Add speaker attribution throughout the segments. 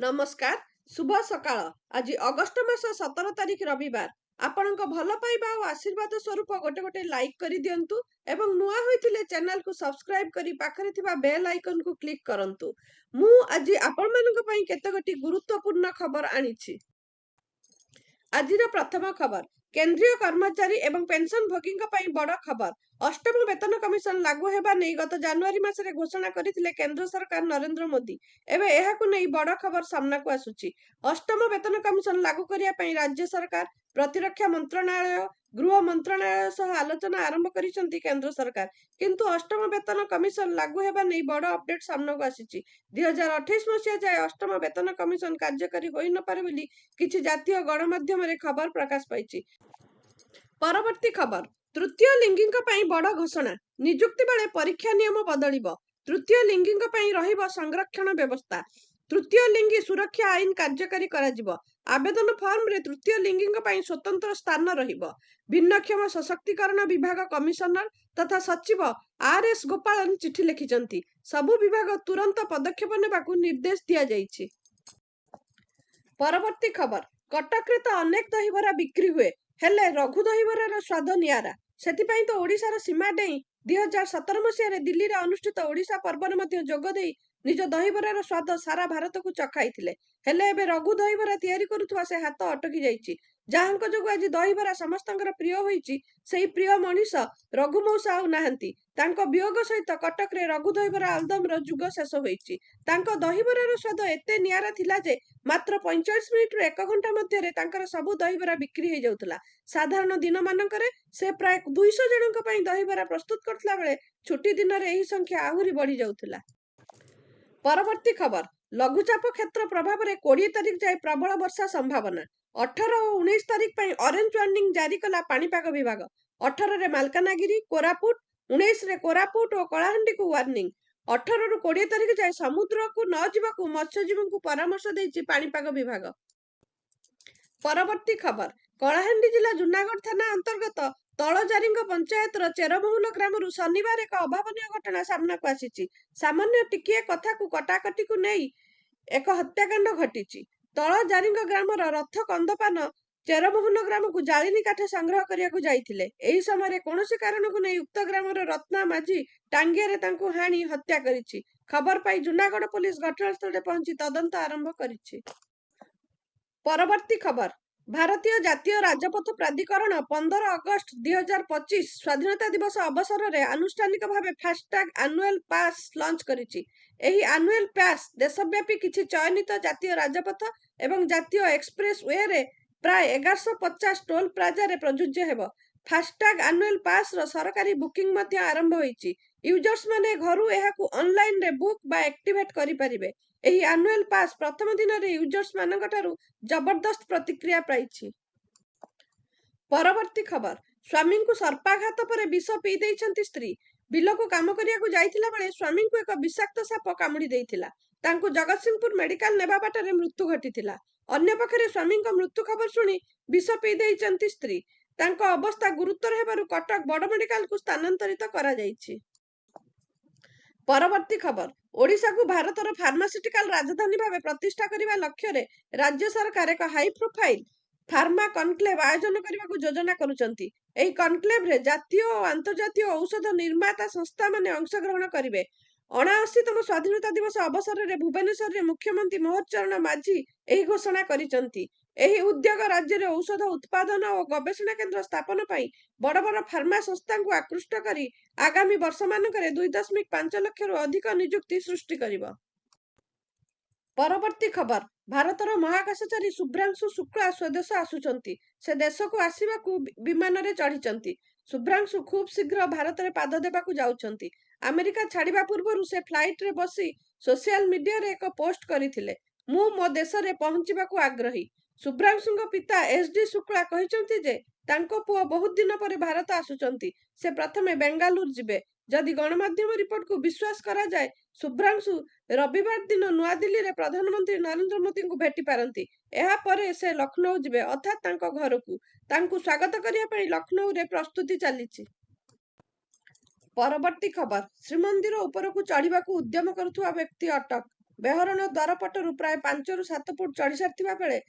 Speaker 1: नमस्कार शुभ सकाळ। आज अगस्ट मास 17 तारीख रविवार। आपणक भल पाइबा और आशीर्वाद स्वरूप गोटे गोटे लाइक करि दियंतु एवं नुआ होइथिले चैनल को सब्सक्राइब करी पाखरे थिबा बेल आइकन को क्लिक करंतु। मु आज आपण मानक पई केतगटी गुरुत्वपूर्ण खबर आनिछि। आजिर प्रथम खबर केंद्रीय कर्मचारी एवं पेंशन भोगी बड़ खबर। अष्टम वेतन कमिशन लागू हेबा नै गत जनवरी मासरे घोषणा करथिले केंद्र सरकार नरेंद्र मोदी। एबे एहाकु नै बड़ खबर सामना को आसुची। अष्टम वेतन कमिशन लागू करिया पई राज्य सरकार, प्रतिरक्षा मंत्रणालय, गृह मंत्रणालय सह आलोचना आरंभ करिसंती केंद्र सरकार। किंतु अष्टम वेतन कमिशन लागू हेबा नै बड़ अपडेट सामना को आसीची। 2028 मसिया जाय अष्टम वेतन कमिशन कार्यकारी होई न पारे बोली किछि जातीय गणमाध्यम रे खबर प्रकाश पाइछि। परवर्ती खबर तृतीय लिंगिंक पई बड़ घोषणा। नियुक्ति बेले परीक्षा नियम बदलिब। तृतीय लिंगिंक पई रहिब संरक्षण व्यवस्था। तृतीय लिंगी सुरक्षा आईन कार्यकारी कराजिब। आवेदन फॉर्म रे तृतीय लिंगिंक पई स्वतंत्र स्थान रहिब। भिन्नक्षम सशक्तिकरण विभाग कमिशनर तथा सचिव आर.एस. गोपालन चिठी लिखिचंती। सबु विभाग तुरंत पदक्षेप नेबाकू निर्देश दिया जाइछि। परवर्ती खबर कटक रे तो अनेक दहीबरा बिक्री हुए हेले रघु दहीबरार स्वाद नियारा। सेथिपाई तो ओडिशार सीमा डेई 2017 मसीह दिल्ली रे अनुष्ठित ओडिशा पर्वर मध्य जोग देई निज दहीबरार स्वाद सारा भारत को चखाइथिले। हेले एबे रघु दहीबरा तयारी करुथुवा से हाथ अटकी जाइछि। जाहांक जोगु आज दहीबरा समस्तंकर प्रिय होइछि सेही प्रिय मनीष रघु मौसा आउ नाहंती। तांको वियोग सहित कटक रे रघु दहीबरा आलदम रो जुग शेष होइछि। तांको दहीबरार स्वाद एते नियारा थिला जे मात्र 45 मिनिट रे 1 घंटा मध्य रे तांकर सबु दहीबरा बिक्री हे जाउथला। साधारण दिन मानकरे से प्राय 200 जनक पई दहीबरा प्रस्तुत करथला बेले छुट्टी दिन रे एही संख्या आहुरी बढ़ी जाउथला। परवर्ती खबर लघुचाप क्षेत्र प्रभाव रे 20 तारीख जाए प्रबल वर्षा संभावना। 18 और 19 तारीख पई ऑरेंज वार्निंग जारी कला पाणीपाग विभाग। 18 रे मालकानगिरी, कोरापुट, 19 रे कोरापुट और कलाहांडी को वार्निंग। 18 रु 20 तारीख जाए समुद्र को न जीवाकू मत्स्यजीवी को परामर्श देइछि पाणीपाग विभाग। परवर्ती खबर कलाहांडी जिला जूनागढ़ थाना अंतर्गत तलजारींग पंचायत चेरमहुल ग्राम शनिवार एक अभावनीय घटना सामना को आसीछि। सामान्य टिकिए कथा को कटाकटी को नहीं एक हत्याकांड घटिछि। तलजारींग ग्राम रथ कंदपान चेरमहुल ग्राम को जालिनी काठ संग्रह करिया को जाइथिले। एही समय कोनोसी कारण को नहीं उक्त ग्राम रत्ना माझी टांगिया रे तांको हाणी हत्या करिछि। खबर पाई जूनागढ़ पुलिस घटनास्थल पहुंची तदंत आरंभ करिछि। परवर्ती खबर भारतीय जातीय राजपथ प्राधिकरण 15 अगस्त 2025 स्वाधीनता दिवस अवसर में आनुष्ठानिक भाव फास्टैग एनुअल पास लॉन्च करिछि। एही एनुअल पास देशव्यापी किछि चयनित जातीय राजपथ एवं जातीय एक्सप्रेस वे रे प्राय 1150 टोल प्लाजा रे प्रযোज्य हेबो। फास्टैग एनुअल पास रो सरकारी बुकिंग मध्य आरंभ होइछि। यूजर्स माने घरु एहाकू ऑनलाइन रे बुक बा एक्टिवेट करि परिबे। एही एनुअल पास प्रथम दिन रे यूजर्स मानक ठारू जबरदस्त प्रतिक्रिया पाइछि। परवर्ती खबर स्वामी को सर्पाघात पर विष पी देइछंती स्त्री। बिल को काम करिया को जाइथिला बेले स्वामी को एक विषाक्त साप कामुड़ी देइथिला। तांको जगतसिंहपुर मेडिकल नेबा बाटरे मृत्यु घटिथिला। अन्य पक्षरे स्वामी को मृत्यु खबर सुनी विष पी देइछंती स्त्री। तांको अवस्था गुरुतर हेबारु कटक बड़ मेडिकल को स्थानांतरित करा जाइछि। परवर्ती खबर ओडिशा को भारतर फार्मास्यूटिकल राजधानी भाव प्रतिष्ठा करने लक्ष्य रे राज्य सरकार एक हाई प्रोफाइल फार्मा कनक्लेव आयोजन करने को योजना करुचंती। एही कनक्लेव रे जातीय और अंतर्जातीय औषध निर्माता संस्था माने अंशग्रहण करिवे। 79तम स्वाधीनता दिवस अवसर रे भुवनेश्वर रे मुख्यमंत्री मनोहर चरण माझी एही घोषणा करिचंती। एही उद्योग राज्य रे औषध उत्पादन और गवेषणा केंद्र स्थापन पाई बड़ बड़ फार्मा संस्था को आकृष्ट करी आगामी वर्ष मानकरे 2.5 लाख रु अधिक नियुक्ति सृष्टि करिबो। परवर्ती खबर भारतर महाकाशचारी शुभ्रांशु शुक्ला स्वदेश आसुचंती। से देश को आसीबाकू विमान रे चढ़ीचंती। शुभ्रांशु खूब शीघ्र भारत रे पाद देबाकू जाउचंती। अमेरिका छाड़िबा पूर्वरु से फ्लाइट रे बसी सोशल मीडिया रे एक पोस्ट करिथिले, मु मो देश रे पहुंचीबाकू आग्रही। शुभ्रांशुଙ୍କ पिता एस.डी. शुक्ला कहिचंती जे तांको पुओ बहुत दिन पर भारत आसुचंती। से प्रथमे बेंगालुरु जिबे। जदि गणमाध्यम रिपोर्ट को विश्वास करा जाए शुभ्रांशु रविवार दिन नुआ दिल्ली रे प्रधानमंत्री नरेंद्र मोदी को भेटी पारंती। एहा परे से लखनऊ जिबे अर्थात तांको घरकू। तांको स्वागत करिया पई लखनऊ रे प्रस्तुति चलीछि। परवर्ती खबर श्रीमंदिर ऊपर को चढ़ीबाकू उद्यम करुथुआ व्यक्ति अटक। ବେହରଣ ଦ୍ୱାର ପଟରୁ ପ୍ରାୟ 5ରୁ 7 ଫୁଟ ଚଢ଼ି ସାରିଥିବା ବେଳେ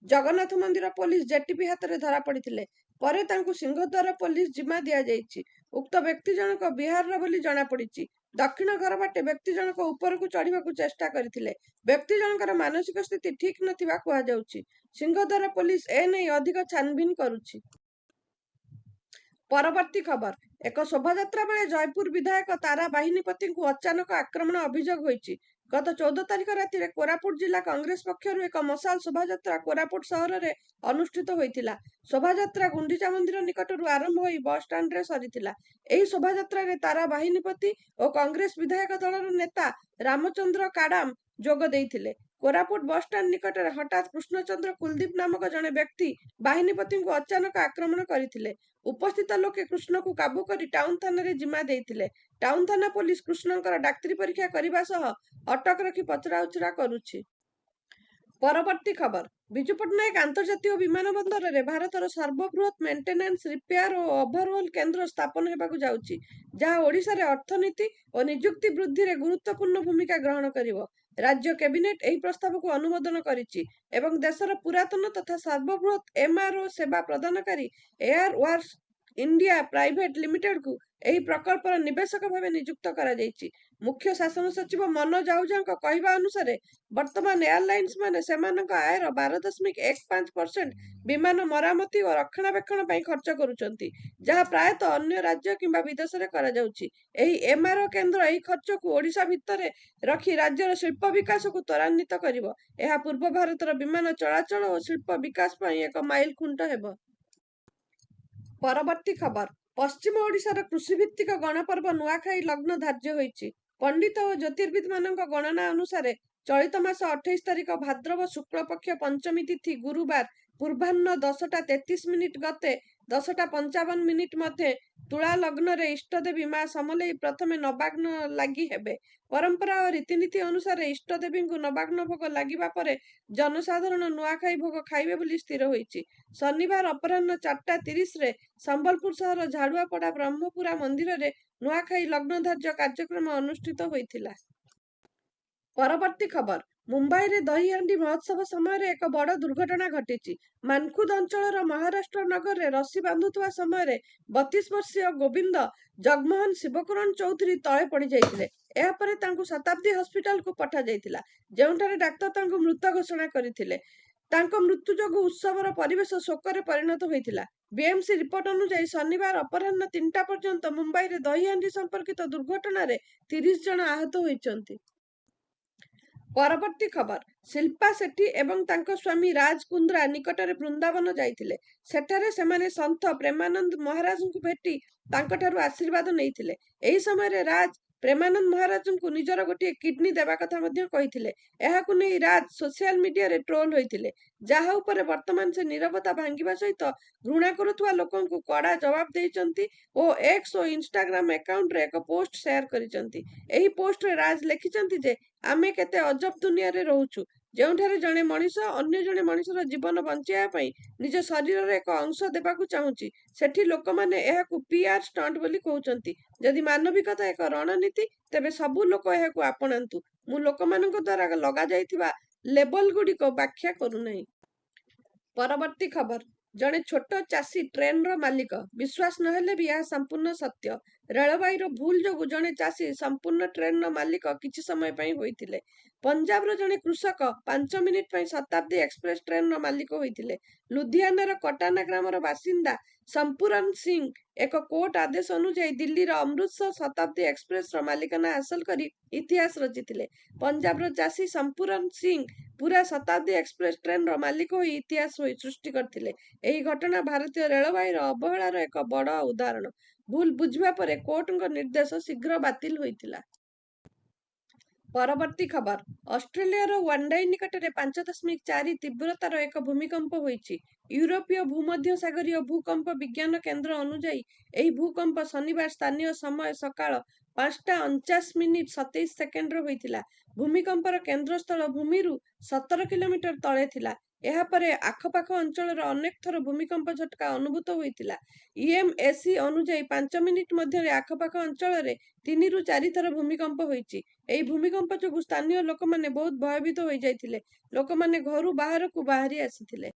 Speaker 1: ଜଗନ୍ନାଥ ମନ୍ଦିର ପୋଲିସ ଜେଟିପି ହାତରେ ଧରା ପଡ଼ିଥିଲେ। ପରେ ତାଙ୍କୁ ସିଂହଦ୍ୱାର ପୋଲିସ ଜିମା ଦିଆଯାଇଛି। ଉକ୍ତ ବ୍ୟକ୍ତି ଜଣକ ବିହାରର ବୋଲି ଜଣାପଡ଼ିଛି। ଦକ୍ଷିଣ ଘର ବାଟେ ବ୍ୟକ୍ତି ଜଣକ ଉପରକୁ ଚଢ଼ିବାକୁ ଚେଷ୍ଟା କରିଥିଲେ। ବ୍ୟକ୍ତି ଜଣଙ୍କର ମାନସିକ ସ୍ଥିତି ଠିକ୍ ନଥିବା କୁହାଯାଉଛି। ସିଂହଦ୍ୱାର ପୋଲିସ ଏନେଇ ଅଧିକ ଛାନଭିନ୍ କରୁଛି। ପରବର୍ତ୍ତୀ ଖବର, ଏକ ଶୋଭାଯାତ୍ରା ବେଳେ ଜୟପୁର ବିଧାୟକ ତାରା ବାହିନୀପତିଙ୍କୁ ଅଚାନକ ଆକ୍ରମଣ ଅଭିଯୋଗ ହୋଇଛି। ଗତ 14 ତାରିଖ ରାତିରେ କୋରାପୁଟ ଜିଲ୍ଲା କଂଗ୍ରେସ ପକ୍ଷରୁ ଏକ ମଶାଲ ଶୋଭାଯାତ୍ରା କୋରାପୁଟ ସହରରେ ଅନୁଷ୍ଠିତ ହୋଇଥିଲା। ଶୋଭାଯାତ୍ରା ଗୁଣ୍ଡିଚା ମନ୍ଦିର ନିକଟରୁ ଆରମ୍ଭ ହୋଇ ବସ୍ଷ୍ଟାଣ୍ଡରେ ସରିଥିଲା। ଏହି ଶୋଭାଯାତ୍ରାରେ ତାରା ବାହିନୀପତି ଓ କଂଗ୍ରେସ ବିଧାୟକ ଦଳର ନେତା ରାମଚନ୍ଦ୍ର କାଡାମ ଯୋଗ ଦେଇଥିଲେ। କୋରାପୁଟ ବସ୍ଷ୍ଟାଣ୍ଡ ନିକଟରେ ହଠାତ୍ କୃଷ୍ଣଚନ୍ଦ୍ର କୁଲଦୀପ ନାମକ ଜଣେ ବ୍ୟକ୍ତି ବାହିନୀପତିଙ୍କୁ ଅଚାନକ ଆକ୍ରମଣ କରିଥିଲେ। ଉପସ୍ଥିତ ଲୋକେ କୃଷ୍ଣକୁ କାବୁ କରି ଟାଉନ ଥାନାରେ ଜିମା ଦେଇଥିଲେ। ଟାଉନ ଥାନା ପୋଲିସ କୃଷ୍ଣଙ୍କର ଡାକ୍ତରୀ ପରୀକ୍ଷା କରିବା ସହ ଅଟକ ରଖି ପଚରାଉଚରା କରୁଛି। ପରବର୍ତ୍ତୀ ଖବର, ବିଜୁ ପଟ୍ଟନାୟକ ଆନ୍ତର୍ଜାତୀୟ ବିମାନ ବନ୍ଦରରେ ଭାରତର ସର୍ବବୃହତ ମେଣ୍ଟେନାନ୍ସ, ରିପେୟାର ଓ ଓଭରହୋଲ କେନ୍ଦ୍ର ସ୍ଥାପନ ହେବାକୁ ଯାଉଛି, ଯାହା ଓଡ଼ିଶାରେ ଅର୍ଥନୀତି ଓ ନିଯୁକ୍ତି ବୃଦ୍ଧିରେ ଗୁରୁତ୍ୱପୂର୍ଣ୍ଣ ଭୂମିକା ଗ୍ରହଣ କରିବ। ରାଜ୍ୟ କ୍ୟାବିନେଟ ଏହି ପ୍ରସ୍ତାବକୁ ଅନୁମୋଦନ କରିଛି ଏବଂ ଦେଶର ପୁରାତନ ତଥା ସର୍ବବୃହତ ଏମଆରଓ ସେବା ପ୍ରଦାନକାରୀ ଏୟାର ୱାର୍କସ ଇଣ୍ଡିଆ ପ୍ରାଇଭେଟ ଲିମିଟେଡକୁ ଏହି ପ୍ରକଳ୍ପର ନିବେଶକ ଭାବେ ନିଯୁକ୍ତ କରାଯାଇଛି। ମୁଖ୍ୟ ଶାସନ ସଚିବ ମନୋଜ ଆହୁଜାଙ୍କ କହିବା ଅନୁସାରେ ବର୍ତ୍ତମାନ ଏୟାରଲାଇନ୍ସ ମାନେ ସେମାନଙ୍କ ଆୟର 12.15% ବିମାନ ମରାମତି ଓ ରକ୍ଷଣାବେକ୍ଷଣ ପାଇଁ ଖର୍ଚ୍ଚ କରୁଛନ୍ତି, ଯାହା ପ୍ରାୟତଃ ଅନ୍ୟ ରାଜ୍ୟ କିମ୍ବା ବିଦେଶରେ କରାଯାଉଛି। ଏହି ଏମଆରଓ କେନ୍ଦ୍ର ଏହି ଖର୍ଚ୍ଚକୁ ଓଡ଼ିଶା ଭିତରେ ରଖି ରାଜ୍ୟର ଶିଳ୍ପ ବିକାଶକୁ ତ୍ୱରାନ୍ୱିତ କରିବ। ଏହା ପୂର୍ବ ଭାରତର ବିମାନ ଚଳାଚଳ ଓ ଶିଳ୍ପ ବିକାଶ ପାଇଁ ଏକ ମାଇଲ ଖୁଣ୍ଟ ହେବ। ପରବର୍ତ୍ତୀ ଖବର, ପଶ୍ଚିମ ଓଡ଼ିଶାର କୃଷିଭିତ୍ତିକ ଗଣପର୍ବ ନୂଆଖାଇ ଲଗ୍ନ ଧାର୍ଯ୍ୟ ହୋଇଛି। ପଣ୍ଡିତ ଓ ଜ୍ୟୋତିର୍ବିଦମାନଙ୍କ ଗଣନା ଅନୁସାରେ ଚଳିତ ମାସ 28 ତାରିଖ ଭାଦ୍ରବ ଶୁକ୍ଳପକ୍ଷ ପଞ୍ଚମୀ ତିଥି ଗୁରୁବାର ପୂର୍ବାହ୍ନ 10:33 ଗତେ 10:55 ମଧ୍ୟରେ ତୁଳା ଲଗ୍ନରେ ଇଷ୍ଟଦେବୀ ମା ସମଲେଇ ପ୍ରଥମେ ନବାଗ୍ନ ଲାଗି ହେବେ। ପରମ୍ପରା ଓ ରୀତିନୀତି ଅନୁସାରେ ଇଷ୍ଟଦେବୀଙ୍କୁ ନବାଗ୍ନ ଭୋଗ ଲାଗିବା ପରେ ଜନସାଧାରଣ ନୂଆଖାଇ ଭୋଗ ଖାଇବେ ବୋଲି ସ୍ଥିର ହୋଇଛି। ଶନିବାର ଅପରାହ୍ନ 4:30ରେ ସମ୍ବଲପୁର ସହର ଝାଡ଼ୁଆପଡ଼ା ବ୍ରହ୍ମପୁରା ମନ୍ଦିରରେ ନୂଆଖାଇ ଲଗ୍ନଧାର୍ଯ୍ୟ କାର୍ଯ୍ୟକ୍ରମ ଅନୁଷ୍ଠିତ ହୋଇଥିଲା। ପରବର୍ତ୍ତୀ ଖବର, ମୁମ୍ବାଇରେ ଦହିହାଣ୍ଡି ମହୋତ୍ସବ ସମୟରେ ଏକ ବଡ଼ ଦୁର୍ଘଟଣା ଘଟିଛି। ମାନଖୁଦ ଅଞ୍ଚଳର ମହାରାଷ୍ଟ୍ର ନଗରରେ ରଶି ବାନ୍ଧୁଥିବା ସମୟରେ 32 ବର୍ଷୀୟ ଗୋବିନ୍ଦ ଜଗମୋହନ ଶିବକରଣ ଚୌଧୁରୀ ତଳେ ପଡ଼ିଯାଇଥିଲେ। ଏହାପରେ ତାଙ୍କୁ ଶତାବ୍ଦୀ ହସ୍ପିଟାଲକୁ ପଠାଯାଇଥିଲା, ଯେଉଁଠାରେ ଡାକ୍ତର ତାଙ୍କୁ ମୃତ ଘୋଷଣା କରିଥିଲେ। ତାଙ୍କ ମୃତ୍ୟୁ ଯୋଗୁଁ ଉତ୍ସବର ପରିବେଶ ଶୋକରେ ପରିଣତ ହୋଇଥିଲା। ବିଏମସି ରିପୋର୍ଟ ଅନୁଯାୟୀ ଶନିବାର ଅପରାହ୍ନ 3ଟା ପର୍ଯ୍ୟନ୍ତ ମୁମ୍ବାଇରେ ଦହିହାଣ୍ଡି ସମ୍ପର୍କିତ ଦୁର୍ଘଟଣାରେ 30 ଜଣ ଆହତ ହୋଇଛନ୍ତି। ପରବର୍ତ୍ତୀ ଖବର, ଶିଳ୍ପା ସେଠୀ ଏବଂ ତାଙ୍କ ସ୍ୱାମୀ ରାଜ କୁନ୍ଦ୍ରା ନିକଟରେ ବୃନ୍ଦାବନ ଯାଇଥିଲେ। ସେଠାରେ ସେମାନେ ସନ୍ଥ ପ୍ରେମାନନ୍ଦ ମହାରାଜଙ୍କୁ ଭେଟି ତାଙ୍କଠାରୁ ଆଶୀର୍ବାଦ ନେଇଥିଲେ। ଏହି ସମୟରେ ରାଜ ପ୍ରେମାନନ୍ଦ ମହାରାଜଙ୍କୁ ନିଜର ଗୋଟିଏ କିଡନୀ ଦେବା କଥା ମଧ୍ୟ କହିଥିଲେ। ଏହାକୁ ନେଇ ରାଜ ସୋସିଆଲ ମିଡିଆରେ ଟ୍ରୋଲ ହୋଇଥିଲେ, ଯାହା ଉପରେ ବର୍ତ୍ତମାନ ସେ ନୀରବତା ଭାଙ୍ଗିବା ସହିତ ଘୃଣା କରୁଥିବା ଲୋକଙ୍କୁ କଡ଼ା ଜବାବ ଦେଇଛନ୍ତି ଓ ଏକ୍ସ ଓ ଇନଷ୍ଟାଗ୍ରାମ ଆକାଉଣ୍ଟରେ ଏକ ପୋଷ୍ଟ ସେୟାର କରିଛନ୍ତି। ଏହି ପୋଷ୍ଟରେ ରାଜ ଲେଖିଛନ୍ତି ଯେ ଆମେ କେତେ ଅଜବ ଦୁନିଆରେ ରହୁଛୁ, ଯେଉଁଠାରେ ଜଣେ ମଣିଷ ଅନ୍ୟ ଜଣେ ମଣିଷର ଜୀବନ ବଞ୍ଚାଇବା ପାଇଁ ନିଜ ଶରୀରର ଏକ ଅଂଶ ଦେବାକୁ ଚାହୁଁଛି। ସେଠି ଲୋକମାନେ ଏହାକୁ ପିଆର ଷ୍ଟଣ୍ଟ ବୋଲି କହୁଛନ୍ତି। ଯଦି ମାନବିକତା ଏକ ରଣନୀତି, ତେବେ ସବୁ ଲୋକ ଏହାକୁ ଆପଣାନ୍ତୁ। ମୁଁ ଲୋକମାନଙ୍କ ଦ୍ୱାରା ଲଗାଯାଇଥିବା ଲେବଲଗୁଡ଼ିକ ବ୍ୟାଖ୍ୟା କରୁନାହିଁ। ପରବର୍ତ୍ତୀ ଖବର, ଜଣେ ଛୋଟ ଚାଷୀ ଟ୍ରେନର ମାଲିକ। ବିଶ୍ୱାସ ନହେଲେ ବି ଏହା ସମ୍ପୂର୍ଣ୍ଣ ସତ୍ୟ। ରେଳବାଇର ଭୁଲ ଯୋଗୁଁ ଜଣେ ଚାଷୀ ସମ୍ପୂର୍ଣ୍ଣ ଟ୍ରେନର ମାଲିକ କିଛି ସମୟ ପାଇଁ ହୋଇଥିଲେ। ପଞ୍ଜାବର ଜଣେ କୃଷକ 5 ମିନିଟ୍ ପାଇଁ ଶତାବ୍ଦୀ ଏକ୍ସପ୍ରେସ ଟ୍ରେନର ମାଲିକ ହୋଇଥିଲେ। ଲୁଧିଆନାର କଟାନା ଗ୍ରାମର ବାସିନ୍ଦା ସମ୍ପୁରନ ସିଂ ଏକ କୋର୍ଟ ଆଦେଶ ଅନୁଯାୟୀ ଦିଲ୍ଲୀର ଅମୃତସର ଶତାବ୍ଦୀ ଏକ୍ସପ୍ରେସର ମାଲିକାନା ହାସଲ କରି ଇତିହାସ ରଚିଥିଲେ। ପଞ୍ଜାବର ଚାଷୀ ସମ୍ପୁରନ ସିଂ ପୁରା ଶତାବ୍ଦୀ ଏକ୍ସପ୍ରେସ ଟ୍ରେନର ମାଲିକ ହୋଇ ଇତିହାସ ସୃଷ୍ଟି କରିଥିଲେ। ଏହି ଘଟଣା ଭାରତୀୟ ରେଳବାଇର ଅବହେଳାର ଏକ ବଡ଼ ଉଦାହରଣ। ଭୁଲ ବୁଝିବା ପରେ କୋର୍ଟଙ୍କ ନିର୍ଦ୍ଦେଶ ଶୀଘ୍ର ବାତିଲ ହୋଇଥିଲା। ପରବର୍ତ୍ତୀ ଖବର, ଅଷ୍ଟ୍ରେଲିଆର ୱାଣ୍ଡାଇ ନିକଟରେ 5.4 ତୀବ୍ରତାର ଏକ ଭୂମିକମ୍ପ ହୋଇଛି। ୟୁରୋପୀୟ ଭୂମଧ୍ୟସାଗରୀୟ ଭୂକମ୍ପ ବିଜ୍ଞାନ କେନ୍ଦ୍ର ଅନୁଯାୟୀ ଏହି ଭୂକମ୍ପ ଶନିବାର ସ୍ଥାନୀୟ ସମୟ ସକାଳ 5:49:27 ହୋଇଥିଲା। ଭୂମିକମ୍ପର କେନ୍ଦ୍ରସ୍ଥଳ ଭୂମିରୁ 17 କିଲୋମିଟର ତଳେ ଥିଲା। ଏହାପରେ ଆଖପାଖ ଅଞ୍ଚଳରେ ଅନେକ ଥର ଭୂମିକମ୍ପ ଝଟକା ଅନୁଭୂତ ହୋଇଥିଲା। ଇଏମଏସି ଅନୁଯାୟୀ 5 ମିନିଟ୍ ମଧ୍ୟରେ ଆଖପାଖ ଅଞ୍ଚଳରେ 3 ରୁ 4 ଥର ଭୂମିକମ୍ପ ହୋଇଛି। ଏହି ଭୂମିକମ୍ପ ଯୋଗୁଁ ସ୍ଥାନୀୟ ଲୋକମାନେ ବହୁତ ଭୟଭୀତ ହୋଇଯାଇଥିଲେ। ଲୋକମାନେ ଘରୁ ବାହାରକୁ ବାହାରି ଆସିଥିଲେ।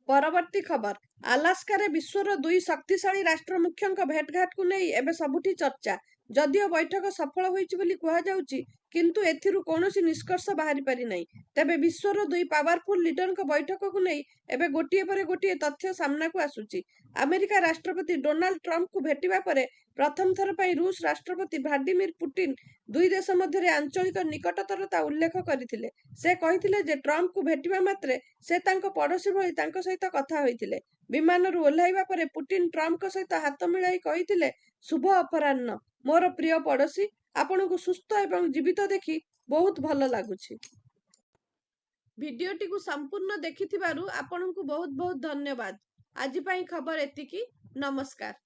Speaker 1: ପରବର୍ତ୍ତୀ ଖବର, ଆଲାସ୍କାରେ ବିଶ୍ୱର 2 ଶକ୍ତିଶାଳୀ ରାଷ୍ଟ୍ର ମୁଖ୍ୟଙ୍କ ଭେଟଘାଟକୁ ନେଇ ଏବେ ସବୁଠି ଚର୍ଚ୍ଚା। ଯଦିଓ ବୈଠକ ସଫଳ ହୋଇଛି ବୋଲି କୁହାଯାଉଛି, କିନ୍ତୁ ଏଥିରୁ କୌଣସି ନିଷ୍କର୍ଷ ବାହାରି ପାରିନାହିଁ। ତେବେ ବିଶ୍ୱର 2 ପାୱାରଫୁଲ୍ ଲିଡରଙ୍କ ବୈଠକକୁ ନେଇ ଏବେ ଗୋଟିଏ ପରେ ଗୋଟିଏ ତଥ୍ୟ ସାମ୍ନାକୁ ଆସୁଛି। ଆମେରିକା ରାଷ୍ଟ୍ରପତି ଡୋନାଲ୍ଡ ଟ୍ରମ୍ପଙ୍କୁ ଭେଟିବା ପରେ ପ୍ରଥମ ଥର ପାଇଁ ରୁଷ ରାଷ୍ଟ୍ରପତି ଭ୍ଲାଦିମିର୍ ପୁଟିନ୍ ଦୁଇ ଦେଶ ମଧ୍ୟରେ ଆଞ୍ଚଳିକ ନିକଟତରତା ଉଲ୍ଲେଖ କରିଥିଲେ। ସେ କହିଥିଲେ ଯେ ଟ୍ରମ୍ପଙ୍କୁ ଭେଟିବା ମାତ୍ରେ ସେ ତାଙ୍କ ପଡ଼ୋଶୀ ଭଳି ତାଙ୍କ ସହିତ କଥା ହୋଇଥିଲେ। ବିମାନରୁ ଓହ୍ଲାଇବା ପରେ ପୁଟିନ୍ ଟ୍ରମ୍ପଙ୍କ ସହିତ ହାତ ମିଳାଇ କହିଥିଲେ, ଶୁଭ ଅପରାହ୍ନ, ମୋର ପ୍ରିୟ ପଡ଼ୋଶୀ। ଆପଣଙ୍କୁ ସୁସ୍ଥ ଏବଂ ଜୀବିତ ଦେଖି ବହୁତ ଭଲ ଲାଗୁଛି। ଭିଡିଓଟିକୁ ସମ୍ପୂର୍ଣ୍ଣ ଦେଖିଥିବାରୁ ଆପଣଙ୍କୁ ବହୁତ ବହୁତ ଧନ୍ୟବାଦ। ଆଜି ପାଇଁ ଖବର ଏତିକି। ନମସ୍କାର।